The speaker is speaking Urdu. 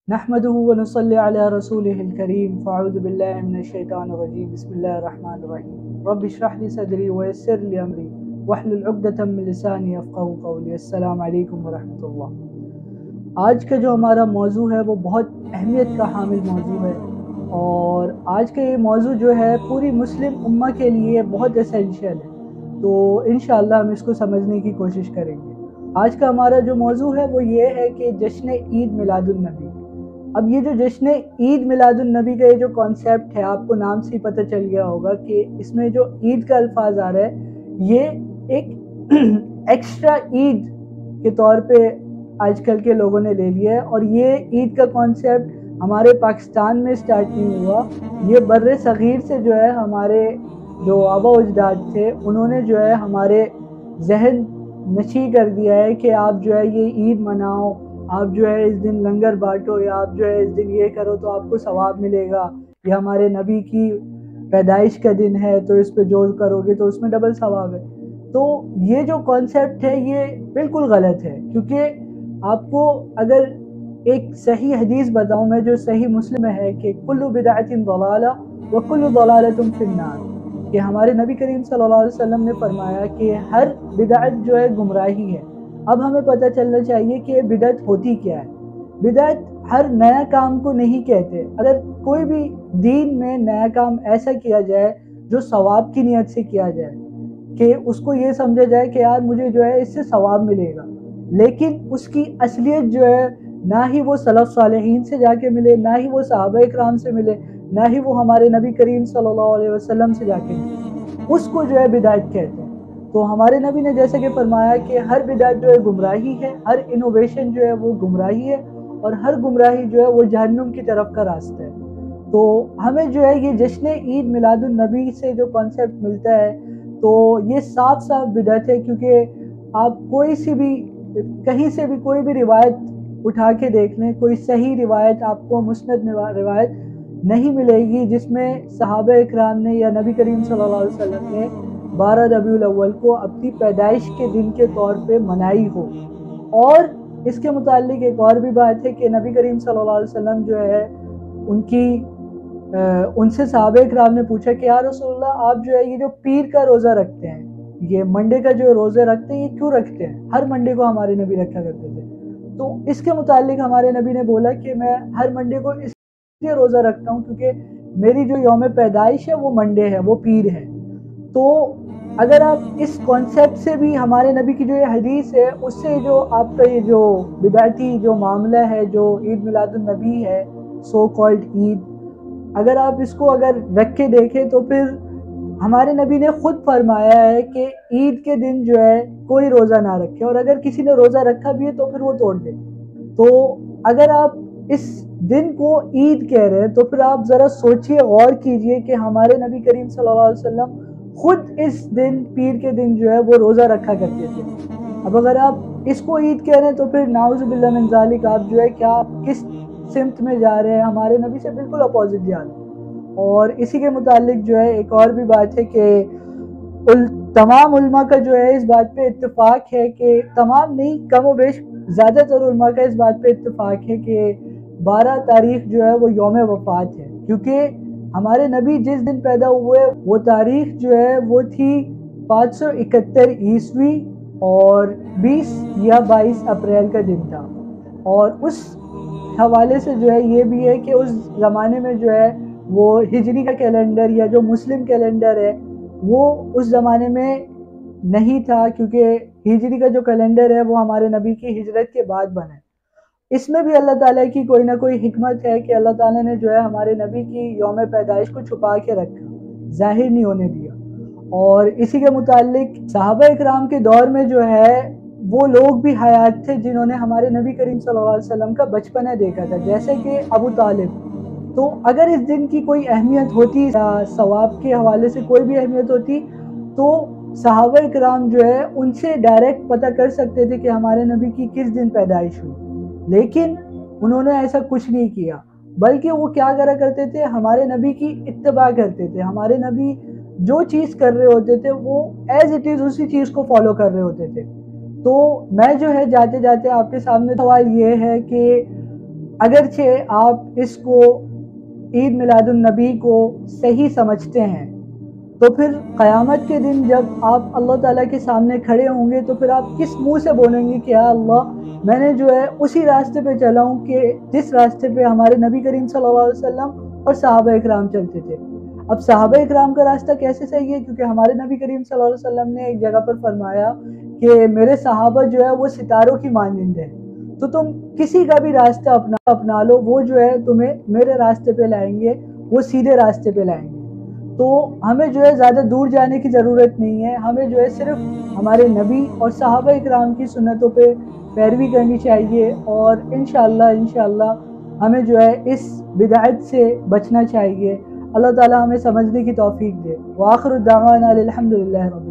نحمده ونصلي على رسوله الكريم فاعوذ بالله من الشيطان الرجيم بسم الله الرحمن الرحيم رب اشرح لي صدري ويسر لي امري واحلل عقدة من لساني يفقهوا قولي السلام علیکم ورحمۃ اللہ۔ آج کا جو ہمارا موضوع ہے وہ بہت اہمیت کا حامل موضوع ہے، اور آج کا یہ موضوع جو ہے پوری مسلم امہ کے لیے بہت اسینشیل ہے، تو انشاءاللہ ہم اس کو سمجھنے کی کوشش کریں گے۔ آج کا ہمارا جو موضوع ہے وہ یہ ہے کہ جشن عید میلاد النبی۔ اب یہ جو جشن عید میلاد النبی کا یہ جو کانسیپٹ ہے، آپ کو نام سے ہی پتہ چل گیا ہوگا کہ اس میں جو عید کا الفاظ آ رہا ہے یہ ایک ایکسٹرا عید کے طور پہ آج کل کے لوگوں نے لے لیا ہے، اور یہ عید کا کانسیپٹ ہمارے پاکستان میں سٹارٹ نہیں ہوا، یہ بر صغیر سے جو ہے ہمارے جو آبا و اجداد تھے انہوں نے جو ہے ہمارے ذہن نشیں کر دیا ہے کہ آپ جو ہے یہ عید مناؤ، آپ جو ہے اس دن لنگر بانٹو، یا آپ جو ہے اس دن یہ کرو تو آپ کو ثواب ملے گا، یا ہمارے نبی کی پیدائش کا دن ہے تو اس پہ جو کرو گے تو اس میں ڈبل ثواب ہے۔ تو یہ جو کانسیپٹ ہے یہ بالکل غلط ہے، کیونکہ آپ کو اگر ایک صحیح حدیث بتاؤں میں جو صحیح مسلم میں ہے کہ کل بدعۃ ضلالہ وکل ضلالۃ فی النار، کہ ہمارے نبی کریم صلی اللہ علیہ وسلم نے فرمایا کہ ہر بدعت جو ہے گمراہی ہے۔ اب ہمیں پتہ چلنا چاہیے کہ بدعت ہوتی کیا ہے۔ بدعت ہر نیا کام کو نہیں کہتے، اگر کوئی بھی دین میں نیا کام ایسا کیا جائے جو ثواب کی نیت سے کیا جائے، کہ اس کو یہ سمجھا جائے کہ یار مجھے جو ہے اس سے ثواب ملے گا، لیکن اس کی اصلیت جو ہے نہ ہی وہ سلف صالحین سے جا کے ملے، نہ ہی وہ صحابہ اکرام سے ملے، نہ ہی وہ ہمارے نبی کریم صلی اللہ علیہ وسلم سے جا کے ملے، اس کو جو ہے بدعت کہتے ہیں۔ تو ہمارے نبی نے جیسے کہ فرمایا کہ ہر بدعت جو ہے گمراہی ہے، ہر انوویشن جو ہے وہ گمراہی ہے، اور ہر گمراہی جو ہے وہ جہنم کی طرف کا راستہ ہے۔ تو ہمیں جو ہے یہ جشن عید میلاد النبی سے جو کانسیپٹ ملتا ہے تو یہ صاف صاف بدعت ہے، کیونکہ آپ کوئی سی بھی کہیں سے بھی کوئی بھی روایت اٹھا کے دیکھ لیں، کوئی صحیح روایت آپ کو مسند روایت نہیں ملے گی جس میں صحابہ اکرام نے یا نبی کریم صلی اللہ علیہ وسلم نے 12 ربیع الاول کو اپنی پیدائش کے دن کے طور پہ منائی ہو۔ اور اس کے متعلق ایک اور بھی بات ہے کہ نبی کریم صلی اللہ علیہ وسلم جو ہے ان سے صحابہ اکرام نے پوچھا کہ یا رسول اللہ آپ جو ہے یہ جو پیر کا روزہ رکھتے ہیں، یہ منڈے کا جو روزے رکھتے ہیں یہ کیوں رکھتے ہیں؟ ہر منڈے کو ہمارے نبی رکھا کرتے تھے۔ تو اس کے متعلق ہمارے نبی نے بولا کہ میں ہر منڈے کو اس لیے روزہ رکھتا ہوں کیونکہ میری جو یوم پیدائش ہے وہ منڈے ہے، وہ پیر ہے۔ تو اگر آپ اس کانسیپٹ سے بھی ہمارے نبی کی جو یہ حدیث ہے اس سے جو آپ کا یہ جو بدعتی جو معاملہ ہے جو عید میلاد النبی ہے سو کالڈ عید، اگر آپ اس کو اگر رکھ کے دیکھیں تو پھر ہمارے نبی نے خود فرمایا ہے کہ عید کے دن جو ہے کوئی روزہ نہ رکھے، اور اگر کسی نے روزہ رکھا بھی ہے تو پھر وہ توڑ دے۔ تو اگر آپ اس دن کو عید کہہ رہے ہیں تو پھر آپ ذرا سوچئے، غور کیجئے کہ ہمارے نبی کریم صلی اللہ علیہ وسلم خود اس دن پیر کے دن جو ہے وہ روزہ رکھا کرتے تھے۔ اب اگر آپ اس کو عید کہہ رہے ہیں تو پھر نعوذ باللہ من ذالک آپ جو ہے کیا کس سمت میں جا رہے ہیں، ہمارے نبی سے بالکل اپوزٹ جا رہے ہیں۔ اور اسی کے متعلق جو ہے ایک اور بھی بات ہے کہ تمام علماء کا جو ہے اس بات پہ اتفاق ہے کہ تمام نہیں، کم و بیش زیادہ تر علماء کا اس بات پہ اتفاق ہے کہ 12 تاریخ جو ہے وہ یوم وفات ہے، کیونکہ ہمارے نبی جس دن پیدا ہوئے وہ تاریخ جو ہے وہ تھی 571 عیسوی، اور 20 یا 22 اپریل کا دن تھا۔ اور اس حوالے سے جو ہے یہ بھی ہے کہ اس زمانے میں جو ہے وہ ہجری کا کیلنڈر یا جو مسلم کیلنڈر ہے وہ اس زمانے میں نہیں تھا، کیونکہ ہجری کا جو کیلنڈر ہے وہ ہمارے نبی کی ہجرت کے بعد بنا ہے۔ اس میں بھی اللہ تعالیٰ کی کوئی نہ کوئی حکمت ہے کہ اللہ تعالیٰ نے جو ہے ہمارے نبی کی یوم پیدائش کو چھپا کے رکھا، ظاہر نہیں ہونے دیا۔ اور اسی کے متعلق صحابہ اکرام کے دور میں جو ہے وہ لوگ بھی حیات تھے جنہوں نے ہمارے نبی کریم صلی اللہ علیہ وسلم کا بچپنا دیکھا تھا، جیسے کہ ابو طالب۔ تو اگر اس دن کی کوئی اہمیت ہوتی یا ثواب کے حوالے سے کوئی بھی اہمیت ہوتی تو صحابہ اکرام جو ہے ان سے ڈائریکٹ پتہ کر سکتے تھے کہ ہمارے نبی کی کس دن پیدائش ہوئی، لیکن انہوں نے ایسا کچھ نہیں کیا، بلکہ وہ کیا کرا کرتے تھے، ہمارے نبی کی اتباع کرتے تھے۔ ہمارے نبی جو چیز کر رہے ہوتے تھے وہ ایز اٹ از اسی چیز کو فالو کر رہے ہوتے تھے۔ تو میں جو ہے جاتے جاتے آپ کے سامنے سوال یہ ہے کہ اگرچہ آپ اس کو عید میلاد النبی کو صحیح سمجھتے ہیں، تو پھر قیامت کے دن جب آپ اللہ تعالیٰ کے سامنے کھڑے ہوں گے تو پھر آپ کس منہ سے بولیں گے کہ یا اللہ میں نے جو ہے اسی راستے پہ چلا ہوں کہ جس راستے پہ ہمارے نبی کریم صلی اللہ علیہ وسلم اور صحابہ اکرام چلتے تھے۔ اب صحابہ اکرام کا راستہ کیسے صحیح ہے؟ کیونکہ ہمارے نبی کریم صلی اللہ علیہ وسلم نے ایک جگہ پر فرمایا کہ میرے صحابہ جو ہے وہ ستاروں کی مانند ہیں، تو تم کسی کا بھی راستہ اپنا لو، وہ جو ہے تمہیں میرے راستے پہ لائیں گے، وہ سیدھے راستے پہ لائیں گے۔ تو ہمیں جو ہے زیادہ دور جانے کی ضرورت نہیں ہے، ہمیں جو ہے صرف ہمارے نبی اور صحابہ اکرام کی سنتوں پہ پیروی کرنی چاہیے، اور انشاءاللہ ہمیں جو ہے اس بدعت سے بچنا چاہیے۔ اللہ تعالی ہمیں سمجھنے کی توفیق دے۔ وآخر الدعوانا الحمدللہ رب